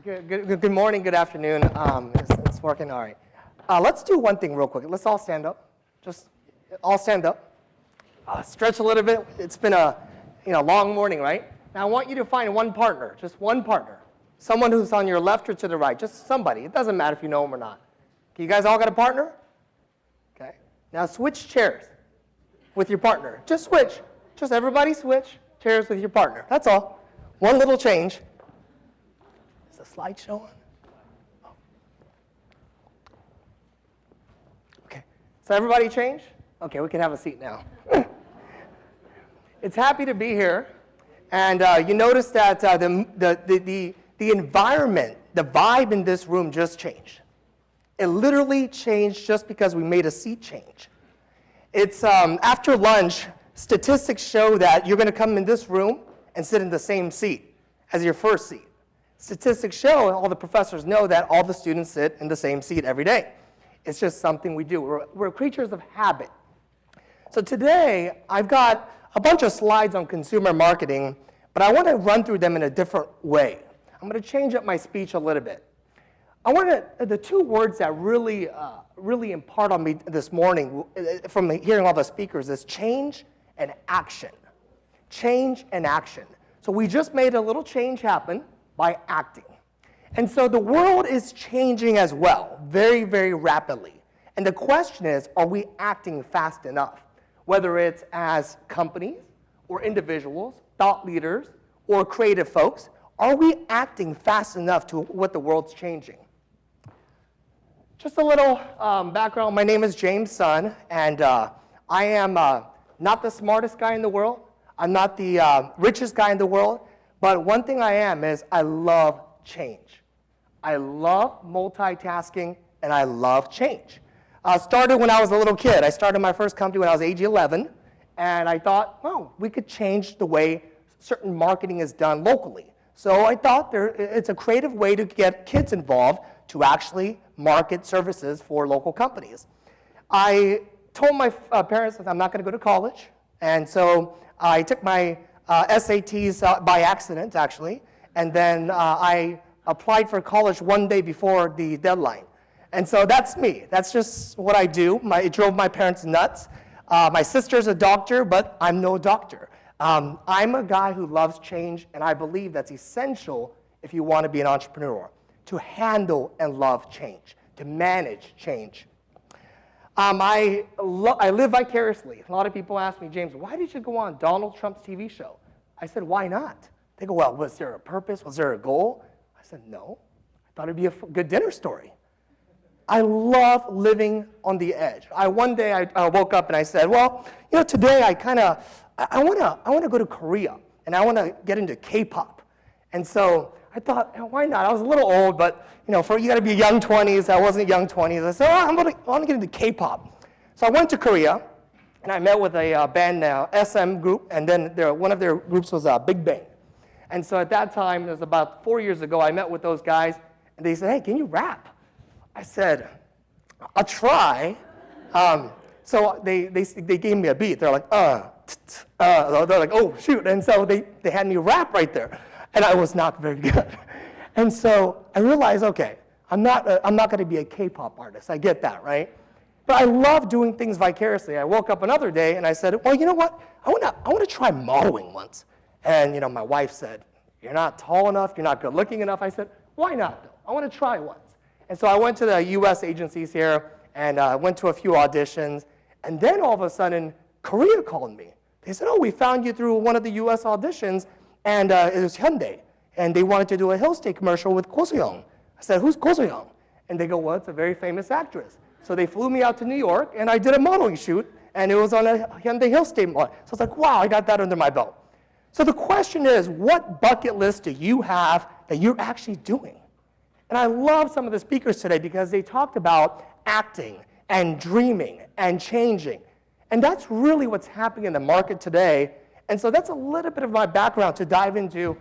Good morning, good afternoon. It's working all right. Let's do one thing real quick. Let's all stand up. Just all stand up. Stretch a little bit. It's been a long morning, right? Now I want you to find one partner, just one partner. Someone who's on your left or to the right, just somebody. It doesn't matter if you know them or not. Okay, you guys all got a partner? Okay. Now switch chairs with your partner. Just switch. Just everybody switch chairs with your partner. That's all. One little change. Is the slideshow on? Oh. Okay. So everybody change? Okay, we can have a seat now. It's happy to be here. And you notice that the environment, the vibe in this room just changed. It literally changed just because we made a seat change. It's after lunch, statistics show that you're going to come in this room and sit in the same seat as your first seat. Statistics show, and all the professors know, that all the students sit in the same seat every day. It's just something we do. We're creatures of habit. So today, I've got a bunch of slides on consumer marketing, but I want to run through them in a different way. I'm going to change up my speech a little bit. The two words that really impart on me this morning from hearing all the speakers is change and action. Change and action. So we just made a little change happen by acting. And so the world is changing as well, very, very rapidly. And the question is, are we acting fast enough? Whether it's as companies or individuals, thought leaders, or creative folks, are we acting fast enough to what the world's changing? Just a little background. My name is James Sun, and I am not the smartest guy in the world. I'm not the richest guy in the world. But one thing I am is I love change. I love multitasking, and I love change. Started when I was a little kid. I started my first company when I was age 11, and I thought, well, we could change the way certain marketing is done locally. So I thought it's a creative way to get kids involved to actually market services for local companies. I told my parents that I'm not going to go to college, and so I took my SATs by accident, actually, and then I applied for college one day before the deadline. And so that's me. That's just what I do. It drove my parents nuts. My sister's a doctor, but I'm no doctor. I'm a guy who loves change, and I believe that's essential if you want to be an entrepreneur, to handle and love change, to manage change. I live vicariously. A lot of people ask me, James, why did you go on Donald Trump's TV show? I said, why not? They go, well, was there a purpose? Was there a goal? I said, no. I thought it'd be a good dinner story. I love living on the edge. One day I woke up and I said, well, today I want to go to Korea, and I want to get into K-pop. And so I thought, why not? I was a little old, but you got to be young 20s. I wasn't young 20s. I said, I want to get into K-pop. So I went to Korea, and I met with a band, SM group, and then one of their groups was Big Bang. And so at that time, it was about 4 years ago, I met with those guys, and they said, hey, can you rap? I said, I'll try. So they gave me a beat. They're like, they're like, oh, shoot. And so they had me rap right there. And I was not very good. And so I realized, okay, I'm not going to be a K-pop artist. I get that, right? But I love doing things vicariously. I woke up another day and I said, well, you know what? I want to try modeling once. And my wife said, you're not tall enough. You're not good looking enough. I said, why not, though? I want to try once. And so I went to the U.S. agencies here and went to a few auditions. And then all of a sudden, Korea called me. They said, oh, we found you through one of the U.S. auditions, and it was Hyundai. And they wanted to do a Hill State commercial with Ko So-young. I said, who's Ko So-young? And they go, well, it's a very famous actress. So they flew me out to New York, and I did a modeling shoot, and it was on a Hyundai Hill State model. So I was like, wow, I got that under my belt. So the question is, what bucket list do you have that you're actually doing? And I love some of the speakers today because they talked about acting and dreaming and changing. And that's really what's happening in the market today. And so that's a little bit of my background to dive into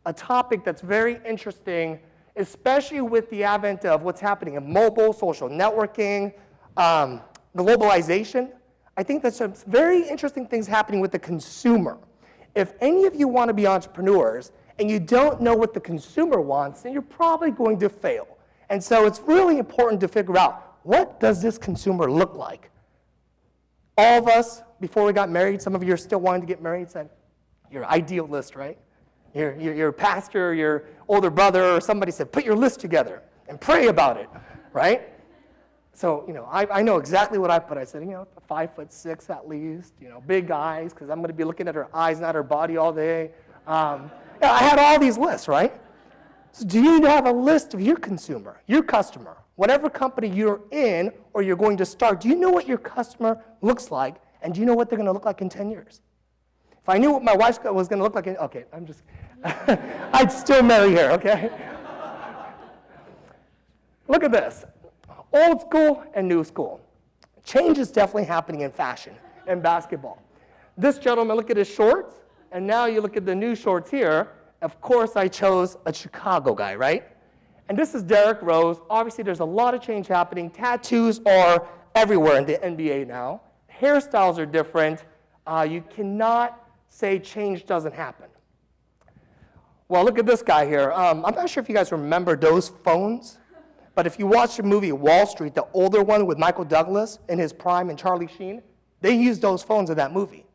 a topic that's very interesting, especially with the advent of what's happening in mobile, social networking, globalization. I think there's some very interesting things happening with the consumer. If any of you want to be entrepreneurs and you don't know what the consumer wants, then you're probably going to fail. And so it's really important to figure out, what does this consumer look like? All of us, before we got married, some of you are still wanting to get married, said, your ideal list, right? Your pastor, your older brother, or somebody said, put your list together and pray about it, right? So, I know exactly what I put. I said, 5'6" at least, big eyes, because I'm going to be looking at her eyes, not her body all day. I had all these lists, right? So do you have a list of your consumer, your customer, whatever company you're in or you're going to start? Do you know what your customer looks like, and do you know what they're going to look like in 10 years? If I knew what my wife was going to look like, okay, I'd still marry her, okay? Look at this. Old school and new school. Change is definitely happening in fashion and basketball. This gentleman, look at his shorts, and now you look at the new shorts here. Of course, I chose a Chicago guy, right? And this is Derrick Rose. Obviously, there's a lot of change happening. Tattoos are everywhere in the NBA now. Hairstyles are different. You cannot say change doesn't happen. Well, look at this guy here. I'm not sure if you guys remember those phones, but if you watch the movie Wall Street, the older one with Michael Douglas in his prime and Charlie Sheen, they used those phones in that movie.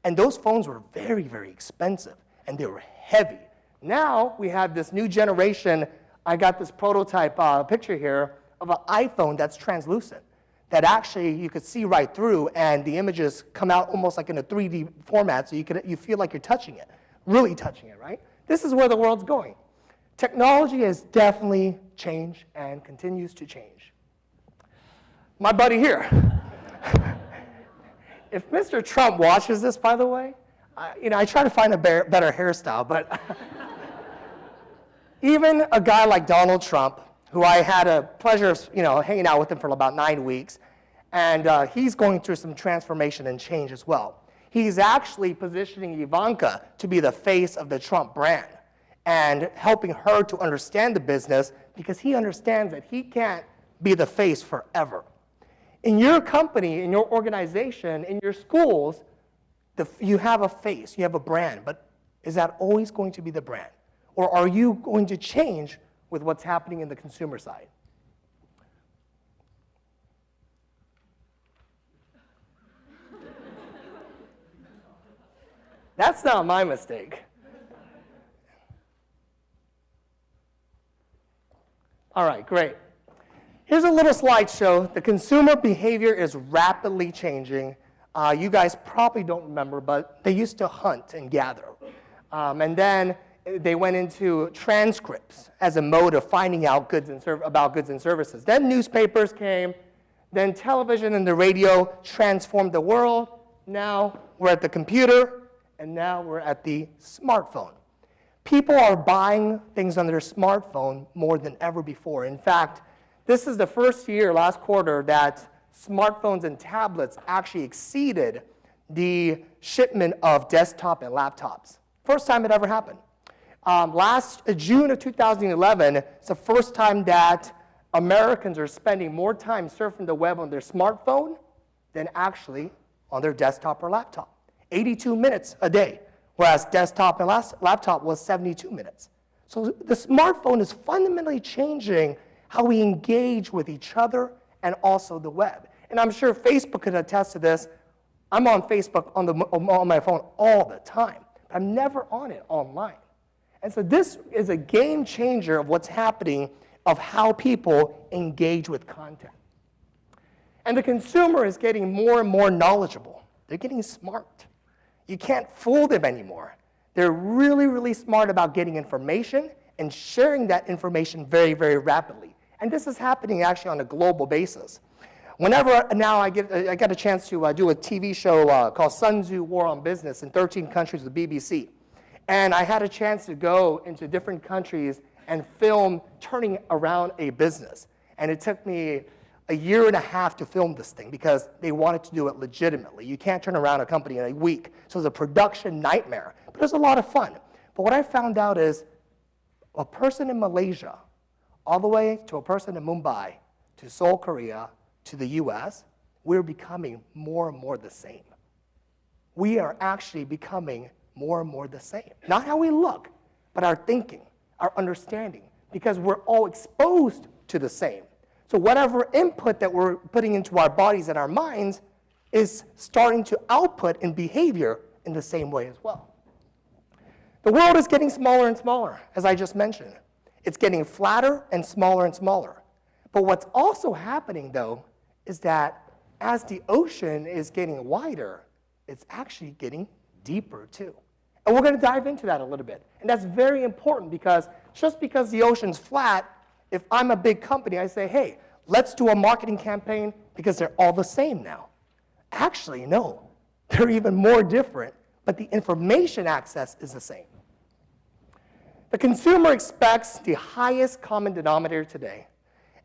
And those phones were very, very expensive, and they were heavy. Now we have this new generation. I got this prototype picture here of an iPhone that's translucent, that actually you could see right through, and the images come out almost like in a 3D format, so you feel like you're touching it, really touching it, right? This is where the world's going. Technology has definitely changed and continues to change. My buddy here. If Mr. Trump watches this, by the way, I try to find a better hairstyle, but even a guy like Donald Trump, who I had a pleasure of hanging out with him for about 9 weeks, and he's going through some transformation and change as well. He's actually positioning Ivanka to be the face of the Trump brand and helping her to understand the business, because he understands that he can't be the face forever. In your company, in your organization, in your schools, you have a face, you have a brand, but is that always going to be the brand? Or are you going to change with what's happening in the consumer side? That's not my mistake. All right, great. Here's a little slideshow. The consumer behavior is rapidly changing. You guys probably don't remember, but they used to hunt and gather. And then they went into transcripts as a mode of finding out about goods and services. Then newspapers came. Then television and the radio transformed the world. Now we're at the computer, and now we're at the smartphone. People are buying things on their smartphone more than ever before. In fact, this is the first year, last quarter, that smartphones and tablets actually exceeded the shipment of desktop and laptops. First time it ever happened. Last June of 2011, it's the first time that Americans are spending more time surfing the web on their smartphone than actually on their desktop or laptop. 82 minutes a day, whereas desktop and laptop was 72 minutes. So the smartphone is fundamentally changing how we engage with each other and also the web. And I'm sure Facebook could attest to this. I'm on Facebook on my phone all the time. I'm never on it online. And so this is a game changer of what's happening, of how people engage with content. And the consumer is getting more and more knowledgeable. They're getting smart. You can't fool them anymore. They're really, really smart about getting information and sharing that information very, very rapidly. And this is happening actually on a global basis. Whenever now I get a chance to do a TV show called Sun Tzu War on Business in 13 countries with BBC. And I had a chance to go into different countries and film turning around a business. And it took me a year and a half to film this thing because they wanted to do it legitimately. You can't turn around a company in a week. So it's a production nightmare. But it was a lot of fun. But what I found out is a person in Malaysia, all the way to a person in Mumbai, to Seoul, Korea, to the US, we're becoming more and more the same. We are actually becoming more and more the same. Not how we look, but our thinking, our understanding, because we're all exposed to the same. So whatever input that we're putting into our bodies and our minds is starting to output in behavior in the same way as well. The world is getting smaller and smaller, as I just mentioned. It's getting flatter and smaller and smaller. But what's also happening, though, is that as the ocean is getting wider, it's actually getting deeper, too. And we're going to dive into that a little bit. And that's very important because just because the ocean's flat, if I'm a big company, I say, hey, let's do a marketing campaign because they're all the same now. Actually, no. They're even more different, but the information access is the same. The consumer expects the highest common denominator today,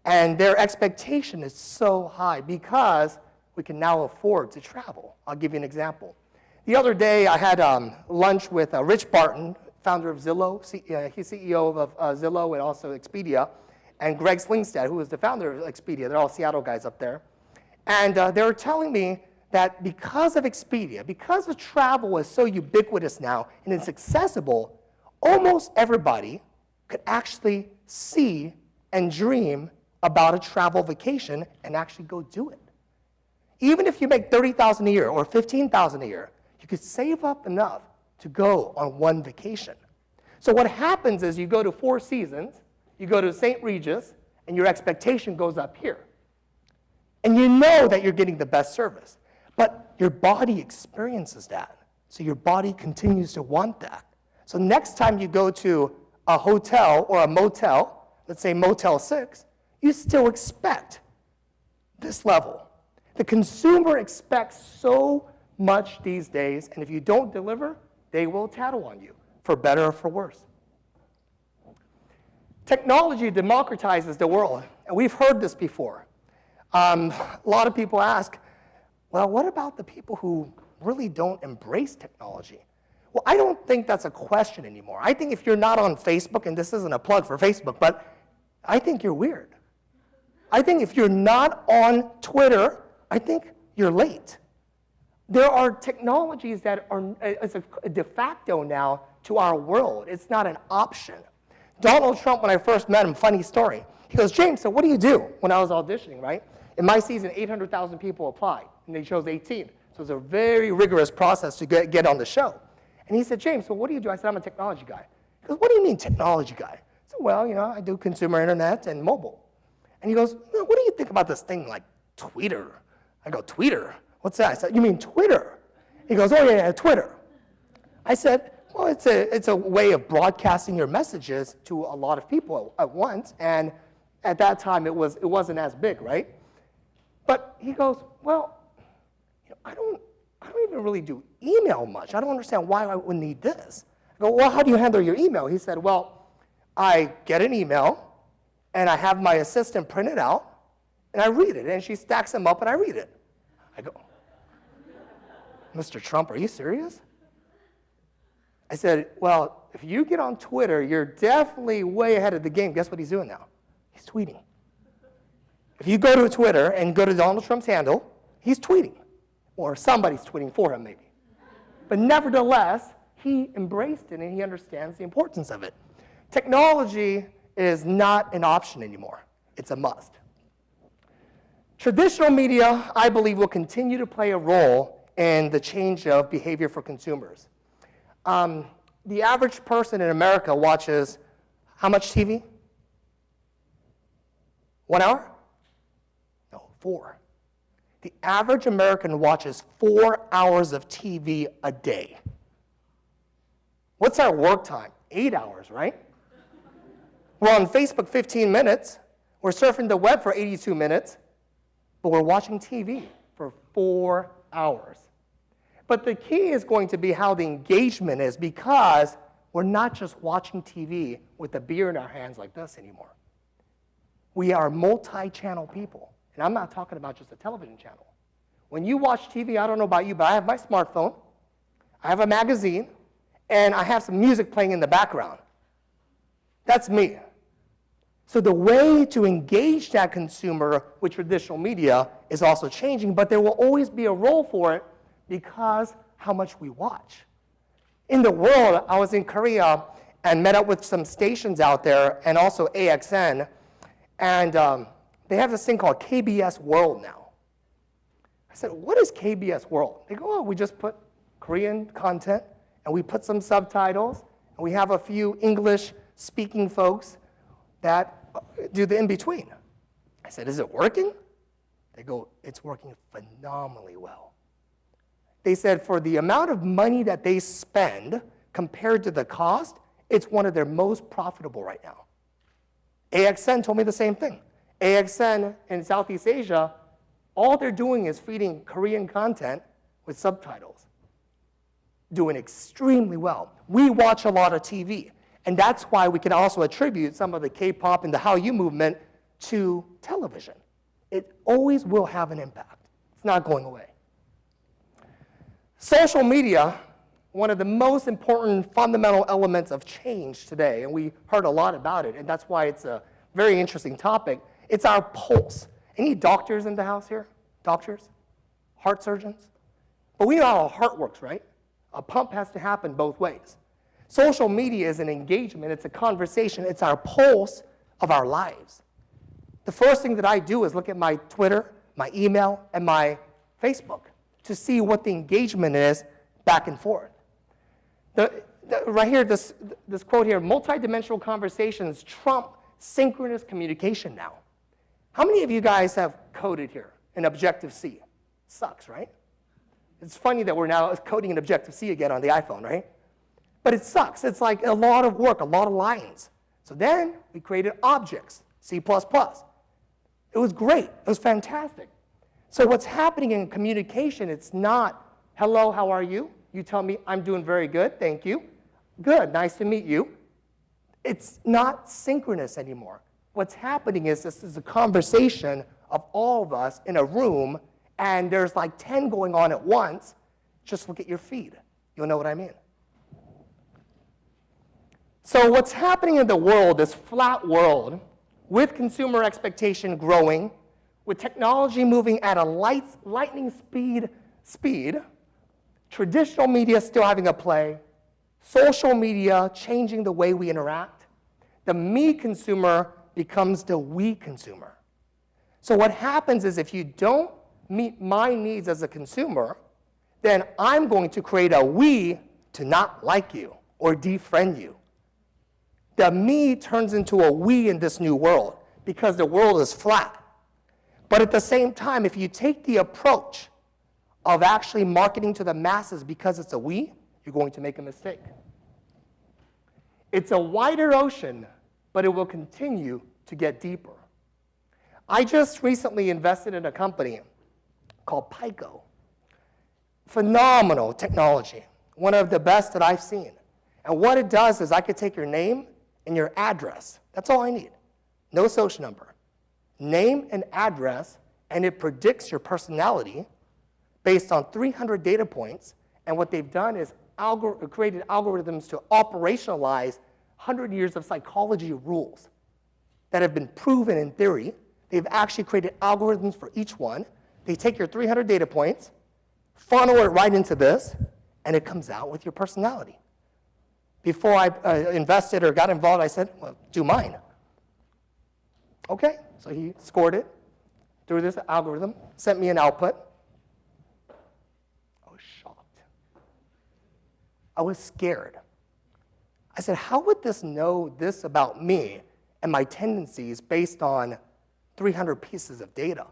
and their expectation is so high because we can now afford to travel. I'll give you an example. The other day, I had lunch with Rich Barton, founder of Zillow. He's CEO of Zillow and also Expedia, and Greg Slingstad, who is the founder of Expedia. They're all Seattle guys up there. And they were telling me that because of Expedia, because the travel is so ubiquitous now and it's accessible, almost everybody could actually see and dream about a travel vacation and actually go do it. Even if you make $30,000 a year or $15,000 a year, you could save up enough to go on one vacation. So what happens is you go to Four Seasons, you go to St. Regis, and your expectation goes up here. And you know that you're getting the best service, but your body experiences that. So your body continues to want that. So next time you go to a hotel or a motel, let's say Motel 6, you still expect this level. The consumer expects so much these days, and if you don't deliver, they will tattle on you, for better or for worse. Technology democratizes the world, and we've heard this before. A lot of people ask, well, what about the people who really don't embrace technology? Well, I don't think that's a question anymore. I think if you're not on Facebook, and this isn't a plug for Facebook, but I think you're weird. I think if you're not on Twitter, I think you're late. There are technologies that are it's a de facto now to our world. It's not an option. Donald Trump, when I first met him, funny story. He goes, James, so what do you do? When I was auditioning, right? In my season, 800,000 people applied, and they chose 18. So it's a very rigorous process to get on the show. And he said, James, so what do you do? I said, I'm a technology guy. He goes, what do you mean technology guy? I said, well, you know, I do consumer internet and mobile. And he goes, well, what do you think about this thing like Twitter? I go, Twitter? What's that? I said, you mean Twitter? He goes, oh, yeah, Twitter. I said, well, it's a way of broadcasting your messages to a lot of people at once. And at that time, it wasn't as big, right? But he goes, well, you know, I don't even really do email much. I don't understand why I would need this. I go, well, how do you handle your email? He said, well, I get an email, and I have my assistant print it out, and I read it, and she stacks them up, and I read it. I go, Mr. Trump, are you serious? I said, well, if you get on Twitter, you're definitely way ahead of the game. Guess what he's doing now? He's tweeting. If you go to Twitter and go to Donald Trump's handle, he's tweeting. Or somebody's tweeting for him, maybe. But nevertheless, he embraced it, and he understands the importance of it. Technology is not an option anymore. It's a must. Traditional media, I believe, will continue to play a role in the change of behavior for consumers. The average person in America watches how much TV? 1 hour? No, 4. The average American watches 4 hours of TV a day. What's our work time? 8 hours, right? We're on Facebook 15 minutes. We're surfing the web for 82 minutes. But we're watching TV for 4 hours. But the key is going to be how the engagement is, because we're not just watching TV with a beer in our hands like this anymore. We are multi-channel people. And I'm not talking about just a television channel. When you watch TV, I don't know about you, but I have my smartphone, I have a magazine, and I have some music playing in the background. That's me. So the way to engage that consumer with traditional media is also changing, but there will always be a role for it because how much we watch. In the world, I was in Korea, and met up with some stations out there and also AXN. And they have this thing called KBS World now. I said, what is KBS World? They go, oh, we just put Korean content, and we put some subtitles, and we have a few English-speaking folks that do the in-between. I said, is it working? They go, it's working phenomenally well. They said for the amount of money that they spend compared to the cost, it's one of their most profitable right now. AXN told me the same thing. AXN in Southeast Asia, all they're doing is feeding Korean content with subtitles. Doing extremely well. We watch a lot of TV, and that's why we can also attribute some of the K-pop and the Hallyu movement to television. It always will have an impact. It's not going away. Social media, one of the most important fundamental elements of change today, and we heard a lot about it, and that's why it's a very interesting topic. It's our pulse. Any doctors in the house here? Doctors? Heart surgeons? But we know how a heart works, right? A pump has to happen both ways. Social media is an engagement, it's a conversation, it's our pulse of our lives. The first thing that I do is look at my Twitter, my email, and my Facebook to see what the engagement is back and forth. Right here, this quote here, multidimensional conversations trump synchronous communication now. How many of you guys have coded here in Objective-C? Sucks, right? It's funny that we're now coding in Objective-C again on the iPhone, right? But it sucks. It's like a lot of work, a lot of lines. So then we created objects, C++. It was great. It was fantastic. So what's happening in communication, it's not, hello, how are you? You tell me, I'm doing very good, thank you. Good, nice to meet you. It's not synchronous anymore. What's happening is this is a conversation of all of us in a room, and there's like 10 going on at once. Just look at your feed. You'll know what I mean. So what's happening in the world, this flat world, with consumer expectation growing, with technology moving at a lightning speed, traditional media still having a play, social media changing the way we interact, the me consumer becomes the we consumer. So what happens is if you don't meet my needs as a consumer, then I'm going to create a we to not like you or defriend you. The me turns into a we in this new world because the world is flat. But at the same time, if you take the approach of actually marketing to the masses because it's a we, you're going to make a mistake. It's a wider ocean, but it will continue to get deeper. I just recently invested in a company called Pirq. Phenomenal technology, one of the best that I've seen. And what it does is I could take your name and your address. That's all I need. No social number. Name and address, and it predicts your personality based on 300 data points. And what they've done is created algorithms to operationalize 100 years of psychology rules that have been proven in theory. They've actually created algorithms for each one. They take your 300 data points, funnel it right into this, and it comes out with your personality. Before I invested or got involved, I said, well, do mine. Okay, so he scored it through this algorithm, sent me an output. I was shocked. I was scared. I said, how would this know this about me and my tendencies based on 300 pieces of data?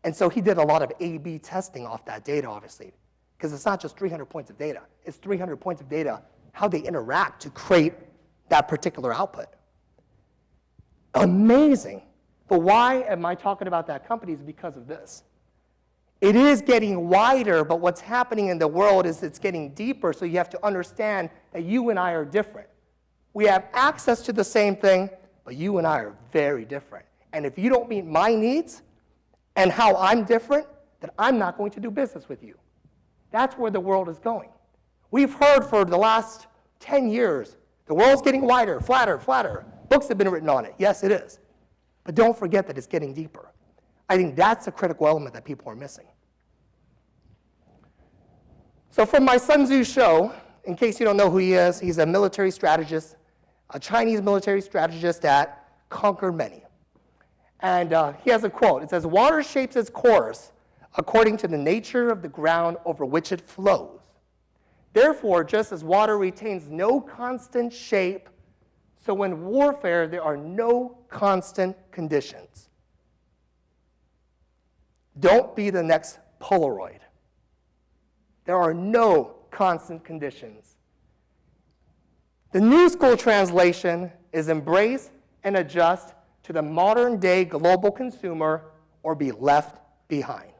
And so he did a lot of A/B testing off that data, obviously, because it's not just 300 points of data. It's 300 points of data, how they interact to create that particular output. Amazing. But why am I talking about that company is because of this. It is getting wider, but what's happening in the world is it's getting deeper, so you have to understand that you and I are different. We have access to the same thing, but you and I are very different. And if you don't meet my needs and how I'm different, then I'm not going to do business with you. That's where the world is going. We've heard for the last 10 years, the world's getting wider, flatter, flatter. Books have been written on it. Yes, it is. But don't forget that it's getting deeper. I think that's a critical element that people are missing. So from my Sun Tzu show, in case you don't know who he is, he's a military strategist, a Chinese military strategist that conquered many. And he has a quote. It says, "Water shapes its course according to the nature of the ground over which it flows. Therefore, just as water retains no constant shape, so in warfare there are no constant conditions." Don't be the next Polaroid. There are no constant conditions. The New School translation is embrace and adjust to the modern day global consumer or be left behind.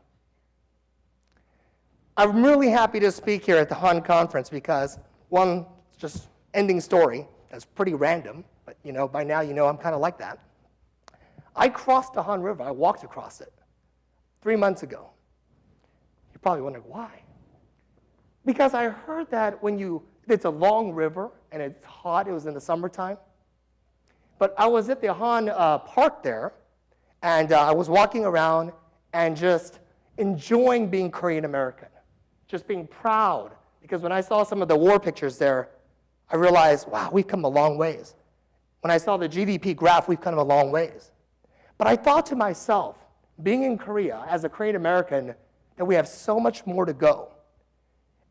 I'm really happy to speak here at the Han conference because, one, just ending story, that's pretty random, but by now I'm kind of like that. I crossed the Han River, I walked across it 3 months ago. You're probably wondering why. Because I heard that it's a long river and it's hot, it was in the summertime. But I was at the Han Park there, and I was walking around and just enjoying being Korean American, just being proud. Because when I saw some of the war pictures there, I realized, wow, we've come a long ways. When I saw the GDP graph, we've come a long ways. But I thought to myself, being in Korea as a Korean American, that we have so much more to go.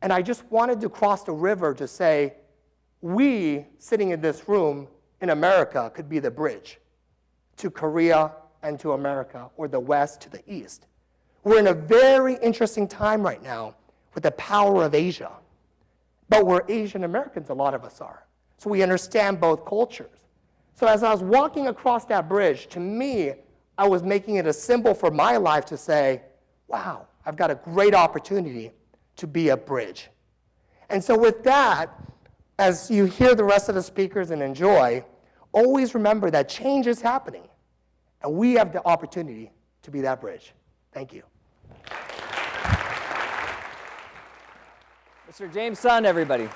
And I just wanted to cross the river to say, we, sitting in this room in America, could be the bridge to Korea and to America, or the West to the East. We're in a very interesting time right now with the power of Asia. But we're Asian Americans, a lot of us are. So we understand both cultures. So as I was walking across that bridge, to me, I was making it a symbol for my life to say, wow, I've got a great opportunity to be a bridge. And so with that, as you hear the rest of the speakers and enjoy, always remember that change is happening, and we have the opportunity to be that bridge. Thank you. Mr. James Sun, everybody.